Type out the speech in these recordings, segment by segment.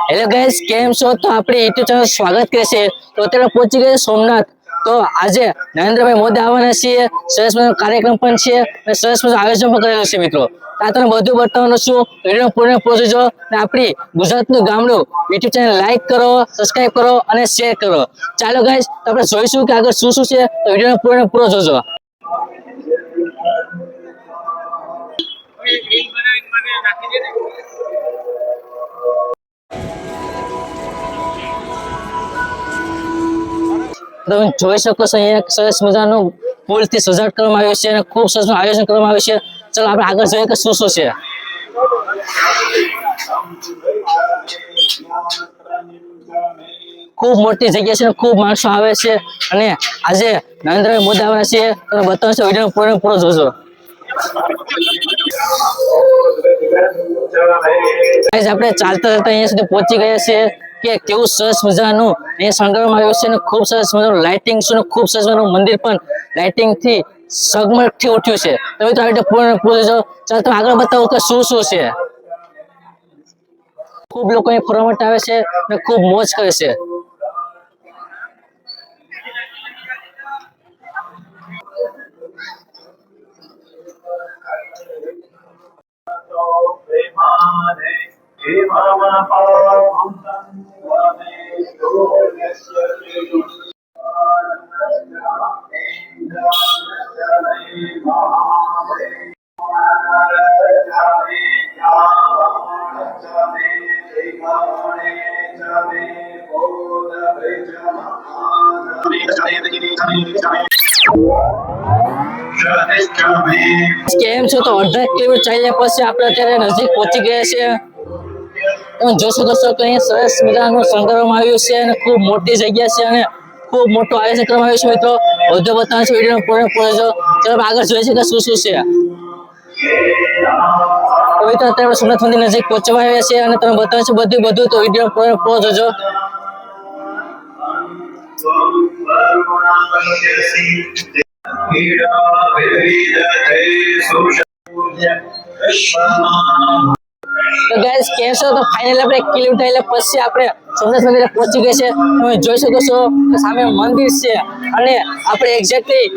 Hello guys, કેમ છો? તો આપણે યુટ્યુબ ચેનલ સ્વાગત કરે છે. તો અત્યારે પહોંચી ગયા સોમનાથ. તો આજે નરેન્દ્રભાઈ મોદી આવવાના છે, સરસ મજાનો કાર્યક્રમ પણ છે અને સરસ મજાનું આયોજન પણ કરેલું છે મિત્રો. આ તમને બધું બતાવવાનું છું, વિડીયો પૂર્ણ પહોંચજો અને આપણી ગુજરાતનું ગામડું યુટ્યુબ ચેનલ લાઈક કરો, સબસ્ક્રાઇબ કરો અને શેર કરો. ચાલો ગાઈસ, આપણે જોઈશું કે આગળ શું શું છે, તો વિડીયો પૂરો જોજો. તમે જોઈ શકો છો અહીંયા સરસ મજાનું ફૂલથી સજાવટ કરવામાં આવ્યું છે અને ખૂબ સરસ આયોજન કરવામાં આવ્યું છે. ચલો આપણે આગળ જોઈએ કે શું શું છે. ખૂબ મોટી જગ્યા છે, ખૂબ માણસો આવે છે અને આજે નરેન્દ્રભાઈ મોદી આવવાના છે. તમે બતાવશો, વિડીયો પૂરો જોજો. આપણે ચાલતા ચાલતા અહીંયા સુધી પહોંચી ગયા છે કે કેવું સરસ મજાનું અહીંયા શણગારવામાં આવ્યું છે અને ખૂબ સરસ મજાનું લાઇટિંગ છે અને ખૂબ સરસ મજાનું મંદિર પણ લાઇટિંગ થી સગમગથી ઉઠ્યું છે. તમે તો આ પૂર્ણ પૂછો. ચાલો તમે આગળ બતાવો કે શું શું છે. ખૂબ લોકો અહીંયા ફરવા માટે આવે છે અને ખૂબ મોજ કરે છે. કેમ છો? તો 18 કિલોમીટર ચાલ્યા પછી આપણે અત્યારે નજીક પહોંચી ગયા છે. તમે જોઈ શકો છો કે અહીંયા સરસ મજાનું શણગારવામાં આવ્યું છે અને ખૂબ મોટી જગ્યા છે અને ખૂબ મોટું આયોજન કરવામાં આવ્યું છે મિત્રો. બધું બતાવવાનું છે, વિડીયો પૂર્ણ પૂરો. ચાલો આગળ જોઈએ છે કે શું શું છે. તો અત્યારે સોમનાથ મંદિર નજીક પહોંચવા આવ્યા છે અને તમે બતાવો છો બધું તો વિડીયો પૂરો જોજો. તો ગાઈસ, કેમ છો? તો ફાઇનલી આપણે 1 કિલોમીટર પછી આપણે સોમનાથ મંદિરે પહોંચી ગયા છે. તમે જોઈ શકો છો કે સામે મંદિર છે અને આપણે એક્ઝેક્ટલી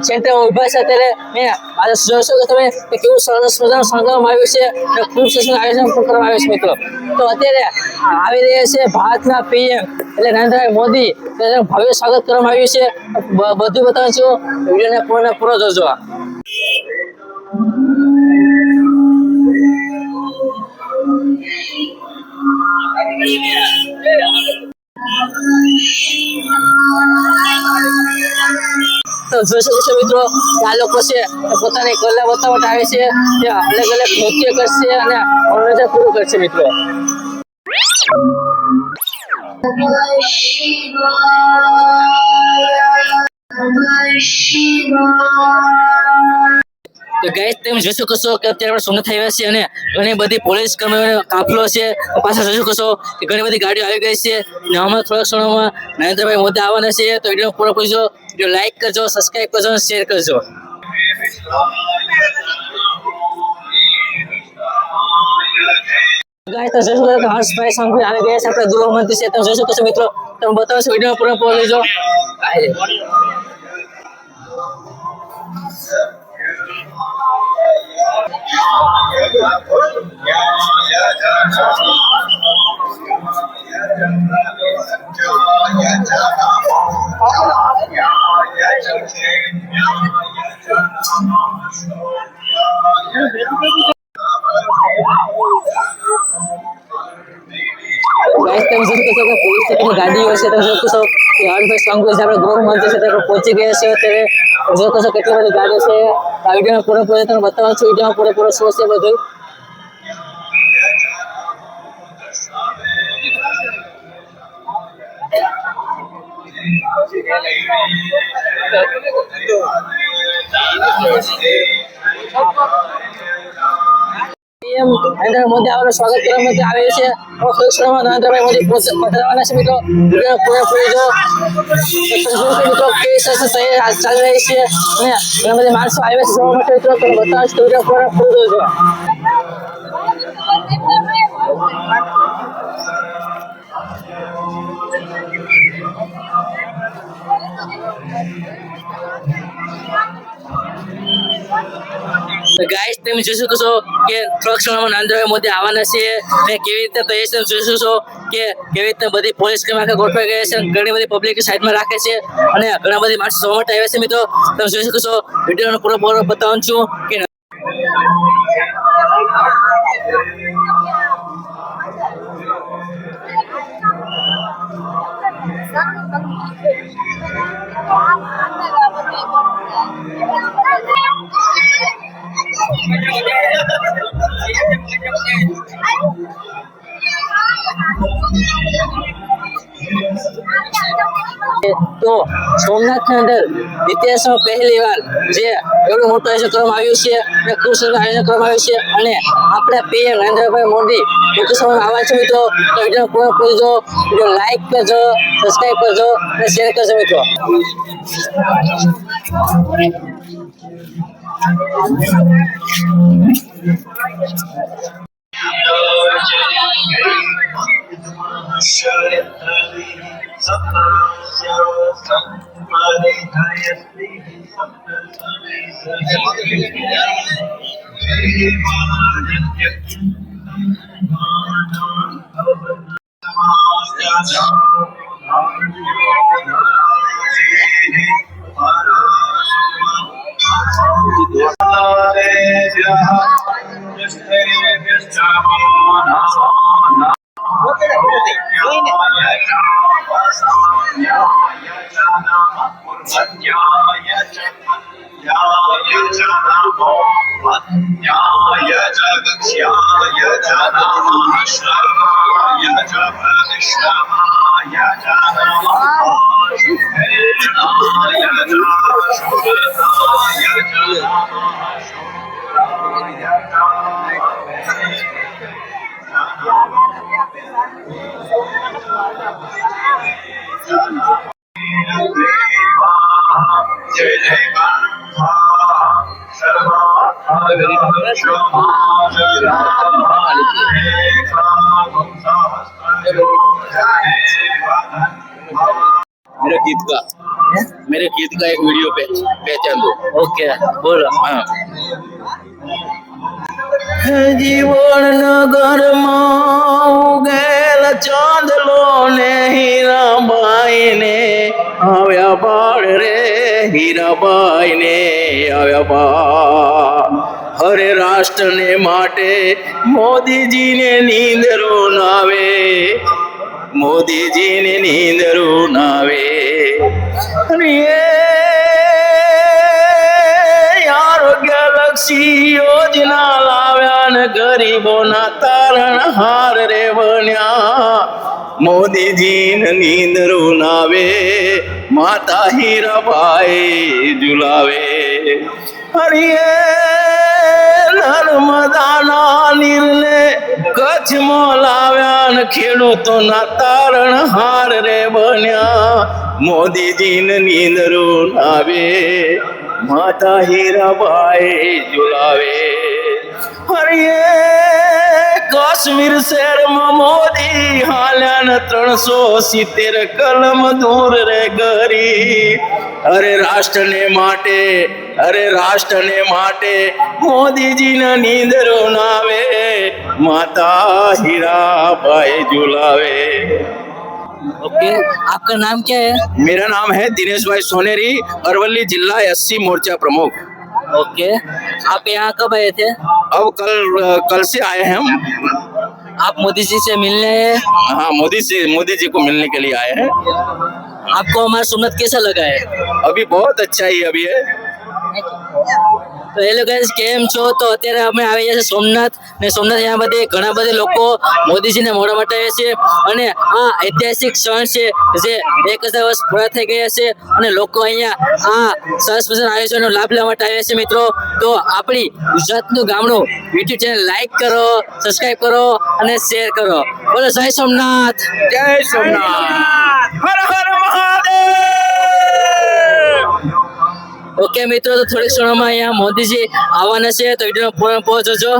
સેન્ટર ઉભા છે. અત્યારે મેં આજે જોશો કે તમે કેવું સરસ મજાનું શણગારવામાં આવ્યું છે અને ખૂબ સરસ આયોજન પણ કરવામાં આવ્યું છે મિત્રો. તો અત્યારે આવી રહ્યા છે ભારતના પીએમ એટલે નરેન્દ્રભાઈ મોદી. ભવ્ય સ્વાગત કરવામાં આવ્યું છે. બધું બતાવું છું, વિડીયોને પૂરો જોજો. તો જોઈ શકો છો મિત્રો, આ લોકો છે પોતાની કલા બતાવવા આવે છે. ત્યાં અલગ અલગ નૃત્ય કરશે અને મનોરંજન પૂરું કરશે મિત્રો. તો ગાઈસ, તમે જોઈ શકો છો કે અત્યારે આપણે સોમનાથ આવ્યા છીએ અને ઘણી બધી પોલીસ કર્મીઓનો કાફલો છે. પાછળ જોઈ શકો છો કે ઘણી બધી ગાડીઓ આવી ગઈ છે અને હમણાં થોડાક ક્ષણોમાં નરેન્દ્રભાઈ મોદી આવવાના છે. તો વિડીયો પૂરો પૂરજો, વિડીયો લાઈક કરજો, સબસ્ક્રાઇબ કરજો અને શેર કરજો. ગાઈસ, તો જોઈ શકો છો કે હર્ષભાઈ સંઘવી આવી ગયા છે. આપણે ગૃહમંત્રી છે. તમે જોઈ શકો છો મિત્રો. તમે બતાવો છો, વિડીયો પૂરો પૂરજો. ગાડીઓ છે. તમે જોઈ શકો છો કે હર્ષભાઈ સંઘવી આપણે ગૃહમંત્રી છે, તે પહોંચી ગયા છે. અત્યારે જોઈ શકો છો કેટલી બધી ગાડીઓ છે. આ વિડીયો પૂરો તમે બતાવવાનું છું, વિડીયો પૂરો શું છે બધું. પીએમ નરેન્દ્ર મોદી આવવાનું સ્વાગત કરવા માટે આવ્યું છે. નરેન્દ્રભાઈ મોદી પધારવાના છે મિત્રો. મિત્રો ચાલી રહી છે અને ઘણા બધા માણસો આવ્યા છે જોવા માટે. મિત્રો તમે બતાવો છો, ગાઈસ તમે જોઈ શકો છો કે થોડાક સમયમાં નરેન્દ્રભાઈ મોદી આવવાના છે અને કેવી રીતે તૈયાર જોઈ શકો છો કે કેવી રીતે બધી પોલીસ કેમ ગોઠવાઈ ગયા છે, ઘણી બધી પબ્લિક સાઈડમાં રાખે છે અને ઘણા બધી માણસો જોવા માટે આવ્યા છે મિત્રો. તમે જોઈ શકો છો વિડીયોનો પૂરો બતાવું છું કે તો સોમનાથની અંદર ઇતિહાસમાં પહેલી વાર જે એવડું મોટું આયોજન કરવામાં આવ્યું છે અને ખૂબ સુંદર આયોજન કરવામાં આવ્યું છે અને આપણા પીએમ નરેન્દ્રભાઈ મોદી ટૂંક સમયમાં આવવા છે મિત્રો. તો વિડીયો પૂરો કરજો, વિડીયો લાઈક કરજો, સબસ્ક્રાઈબ કરજો અને શેર કરજો મિત્રો. मेरे गीत का एक वीडियो पहचान दो. ઓકે બોલો. हाँ. જીવન નગરમાં ઉગેલ ચાંદલો ને હીરાબાઈ ને આવ્યા બાળ રે, હીરાબાઈ ને આવ્યા બાળ. હરે રાષ્ટ્ર ને માટે મોદીજી ને નીંદરો નાવે, મોદીજી ને નીંદરો નાવે. અને આરોગ્ય લક્ષી યોજના લાવ્યા ને ગરીબોના તારણ હાર રે બન્યા. મોદીજી ને નીંદરો નાવે, માતા હીરાબાઈ ઝુલાવે. હરિયે નર્મદાના નીરને કચ્છમાં લાવ્યા ને ખેડૂતોના તારણ હાર રે બન્યા. મોદીજી ને નીંદરો નાવે, માતા હીરાબાઈ ઝુલાવે. હરિયે કાશ્મીર શહેરમાં મોદી હાલ્યા ને 370 કલમ દૂર રે ગરી. અરે રાષ્ટ્રને માટે, અરે રાષ્ટ્રને માટે મોદીજી ના નીંદરો નાવે, माता हीरा बाई झुलावे। ओके, आपका नाम क्या है? मेरा नाम है दिनेश भाई सोनेरी, अरवली जिला एससी मोर्चा प्रमुख। ओके, आप यहाँ कब आए थे? अब कल से आए हैं हम। आप मोदी जी से मिलने हैं? हाँ, मोदी जी को मिलने के लिए आए हैं। आपको हमारा सोमनाथ कैसा लगा है? अभी बहुत अच्छा ही अभी है। તો હેલો ગાઈસ, કેમ છો? તો અત્યારે અમે આવી ગયા છે સોમનાથ ને સોમનાથ અહીંયા બધે ઘણા બધા લોકો મોદીજીને મળવા માટે આવ્યા છે અને આ ઐતિહાસિક ક્ષણ છે જે 1000 વર્ષ પૂરા થઈ ગયા છે અને લોકો અહીંયા આ સરસ મજાના આયોજનનો લાભ લેવા માટે આવ્યા છે મિત્રો। તો આપણી ગુજરાતનું ગામડું યુટ્યુબ ચેનલ લાઈક કરો, સબસ્ક્રાઇબ કરો અને શેર કરો। બોલો જય સોમનાથ, જય સોમનાથ, હર હર મહાદેવ। ઓકે મિત્રો, તો થોડીક ક્ષણોમાં અહીંયા મોદીજી આવવાના છે, તો વિડીયો પૂર્ણ પહોંચજો।